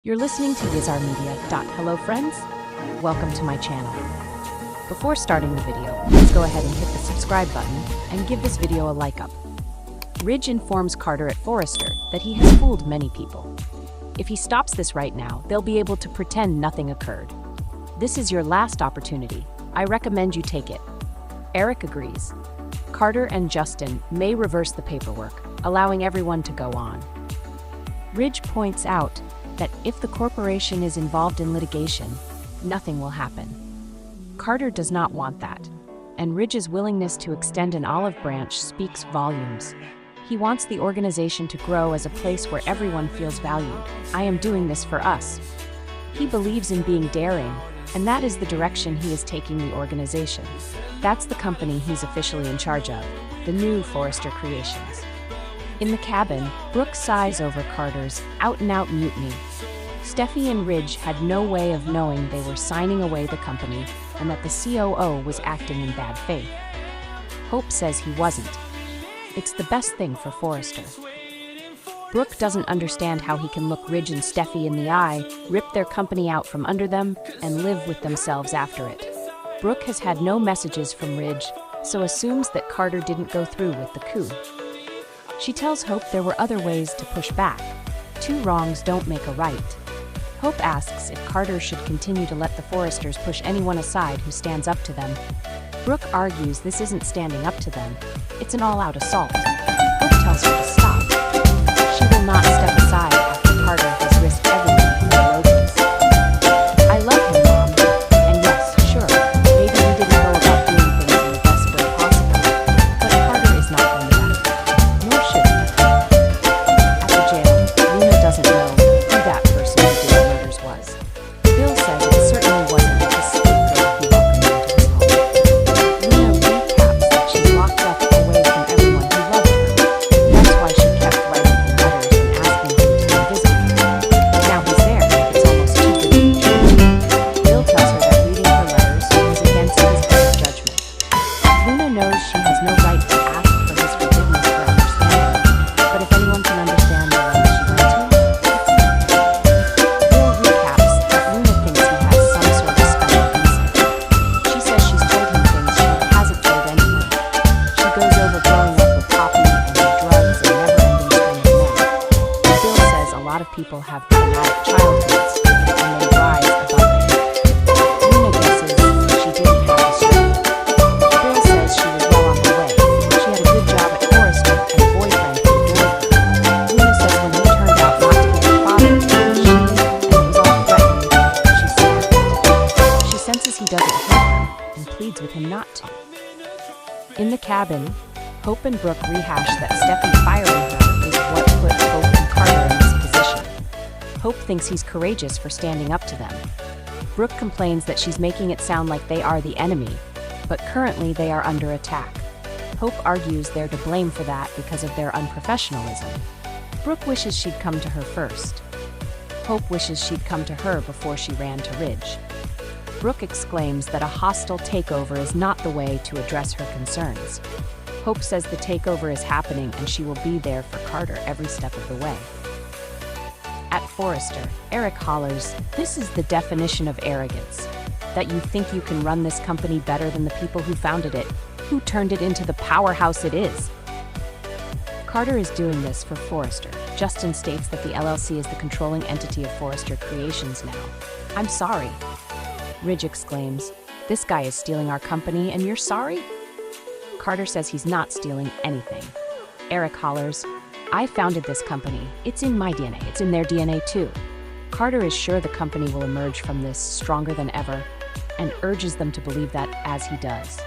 You're listening to Yizar Media. Hello friends, welcome to my channel. Before starting the video, please go ahead and hit the subscribe button and give this video a like up. Ridge informs Carter at Forrester that he has fooled many people. If he stops this right now, they'll be able to pretend nothing occurred. This is your last opportunity. I recommend you take it. Eric agrees. Carter and Justin may reverse the paperwork, allowing everyone to go on. Ridge points out that if the corporation is involved in litigation, nothing will happen. Carter does not want that, and Ridge's willingness to extend an olive branch speaks volumes. He wants the organization to grow as a place where everyone feels valued. I am doing this for us. He believes in being daring, and that is the direction he is taking the organization. That's the company he's officially in charge of, the new Forrester Creations. In the cabin, Brooke sighs over Carter's out-and-out mutiny. Steffi and Ridge had no way of knowing they were signing away the company and that the COO was acting in bad faith. Hope says he wasn't. It's the best thing for Forrester. Brooke doesn't understand how he can look Ridge and Steffi in the eye, rip their company out from under them, and live with themselves after it. Brooke has had no messages from Ridge, so assumes that Carter didn't go through with the coup. She tells Hope there were other ways to push back. Two wrongs don't make a right. Hope asks if Carter should continue to let the Forresters push anyone aside who stands up to them. Brooke argues this isn't standing up to them. It's an all-out assault. Hope tells her to stop. She will not step aside after Carter has risked everything for the Logans. I love him, Mom. And yes, sure, maybe he didn't go about doing things in the best way possible. But Carter is not going to back down. Nor should he. At the jail, Luna doesn't know who that person who did the murders was. Bill says it certainly wasn't the scapegoat he welcomed into his home. Luna recaps that she locked up away from everyone who loved her. That's why she kept writing him letters and asking him to come visit her. Now he's there, it's almost too good to be true. Bill tells her that reading her letters was against his better judgment. Luna knows she has no right to ask for his forgiveness for understanding, but if anyone can understand the length she went to, Bill recaps that Luna thinks he has some sort of special insight. She says she's told him things she hasn't told anyone. She goes over growing up with Poppy and her drugs and never-ending string of men. Bill says a lot of people have traumatic childhoods, and they rise above it. Luna guesses she didn't have the strength. Bill says she was well on her way. She had a good job at Forrester and a boyfriend who adored her. Luna says when he turned out not to be her father, she and it was all threatening. She snapped. She senses he doesn't hate her and pleads with him not to. In the cabin, Hope and Brooke rehash that Steffi firing her is what put Hope and Carter in this position. Hope thinks he's courageous for standing up to them. Brooke complains that she's making it sound like they are the enemy, but currently they are under attack. Hope argues they're to blame for that because of their unprofessionalism. Brooke wishes she'd come to her first. Hope wishes she'd come to her before she ran to Ridge. Brooke exclaims that a hostile takeover is not the way to address her concerns. Hope says the takeover is happening and she will be there for Carter every step of the way. At Forrester, Eric hollers, "This is the definition of arrogance. That you think you can run this company better than the people who founded it, who turned it into the powerhouse it is." Carter is doing this for Forrester. Justin states that the LLC is the controlling entity of Forrester Creations now. "I'm sorry." Ridge exclaims, "This guy is stealing our company and you're sorry?" Carter says he's not stealing anything. Eric hollers, "I founded this company. It's in my DNA. It's in their DNA too." Carter is sure the company will emerge from this stronger than ever and urges them to believe that as he does.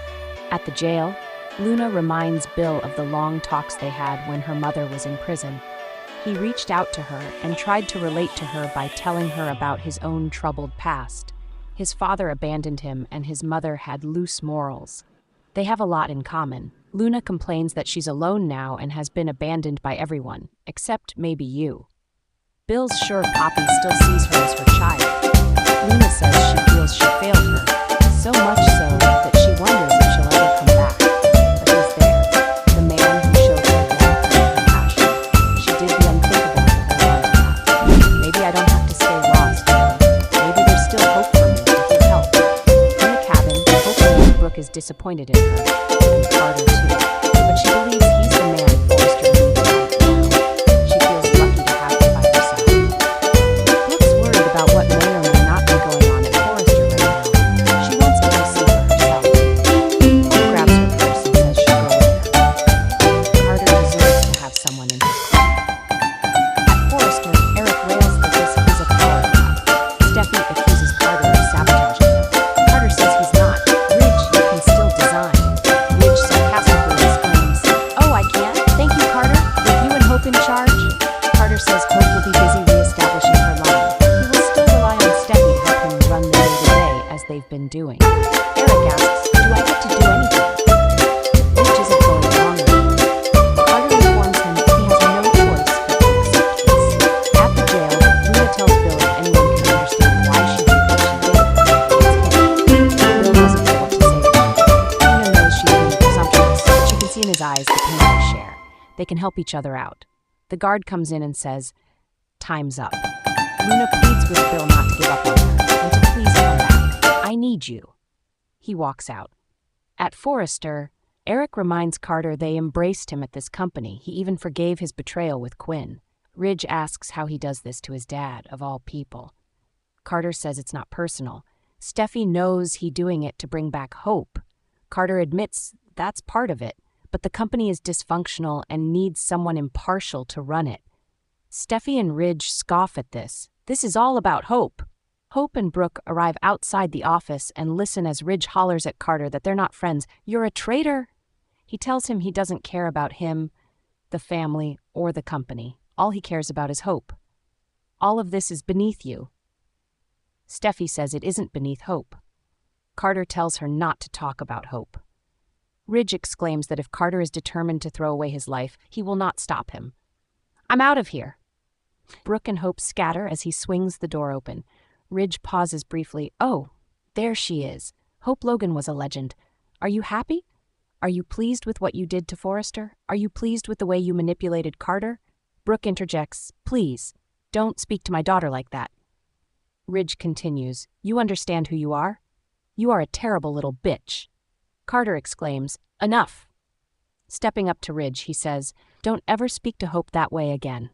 At the jail, Luna reminds Bill of the long talks they had when her mother was in prison. He reached out to her and tried to relate to her by telling her about his own troubled past. His father abandoned him and his mother had loose morals. They have a lot in common. Luna complains that she's alone now and has been abandoned by everyone, except maybe you. Bill's sure Poppy still sees her as her child. Luna says she feels she failed her, so much so that she wonders if she'll ever come back. But he's there, the man who showed her love and compassion. She did the unthinkable to hold on to that. Maybe I don't have to stay long. disappointed in her, and Carter too. But she believes he's the man Forrester needs right now. She feels lucky to have him by her side. Brooke's worried about what may or may not be going on at Forrester right now. She wants to go see for herself. Hope grabs her purse and says she'll go with her. Carter deserves to have someone in his corner. At Forrester, Eric rails that this is a power grab. Steffi accuses Carter of sabotaging him. Carter says he's not. Ridge, you can still design. Ridge sarcastically exclaims, "Oh, I can? Thank you, Carter. With you and Hope in charge?" Carter says Hope will be busy re-establishing her line. He will still rely on Steffi to help him run the day-to-day as they've been doing. Eric asks, "Do I get to do anything?" Ridge isn't going along with it. Carter informs him he has no choice but to accept this. At the jail, Luna tells Bill if anyone can understand why she did what she did, it's him. Bill doesn't know what to say to her. Luna knows she's being presumptuous, but she can see in his eyes the pain they share. They can help each other out. The guard comes in and says, "Time's up." Luna pleads with Bill not to give up on her and to please come back. "I need you." He walks out. At Forrester, Eric reminds Carter they embraced him at this company. He even forgave his betrayal with Quinn. Ridge asks how he does this to his dad, of all people. Carter says it's not personal. Steffi knows he's doing it to bring back Hope. Carter admits that's part of it, but the company is dysfunctional and needs someone impartial to run it. Steffi and Ridge scoff at this. This is all about Hope. Hope and Brooke arrive outside the office and listen as Ridge hollers at Carter that they're not friends. "You're a traitor!" He tells him he doesn't care about him, the family, or the company. All he cares about is Hope. "All of this is beneath you." Steffi says it isn't beneath Hope. Carter tells her not to talk about Hope. Ridge exclaims that if Carter is determined to throw away his life, he will not stop him. "I'm out of here." Brooke and Hope scatter as he swings the door open. Ridge pauses briefly. "Oh, there she is. Hope Logan was a legend. Are you happy? Are you pleased with what you did to Forrester? Are you pleased with the way you manipulated Carter?" Brooke interjects, "Please, don't speak to my daughter like that." Ridge continues, "You understand who you are? You are a terrible little bitch." Carter exclaims, "Enough." Stepping up to Ridge, he says, "Don't ever speak to Hope that way again."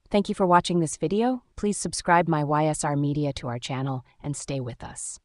Thank you for watching this video. Please subscribe my YSR Media to our channel and stay with us.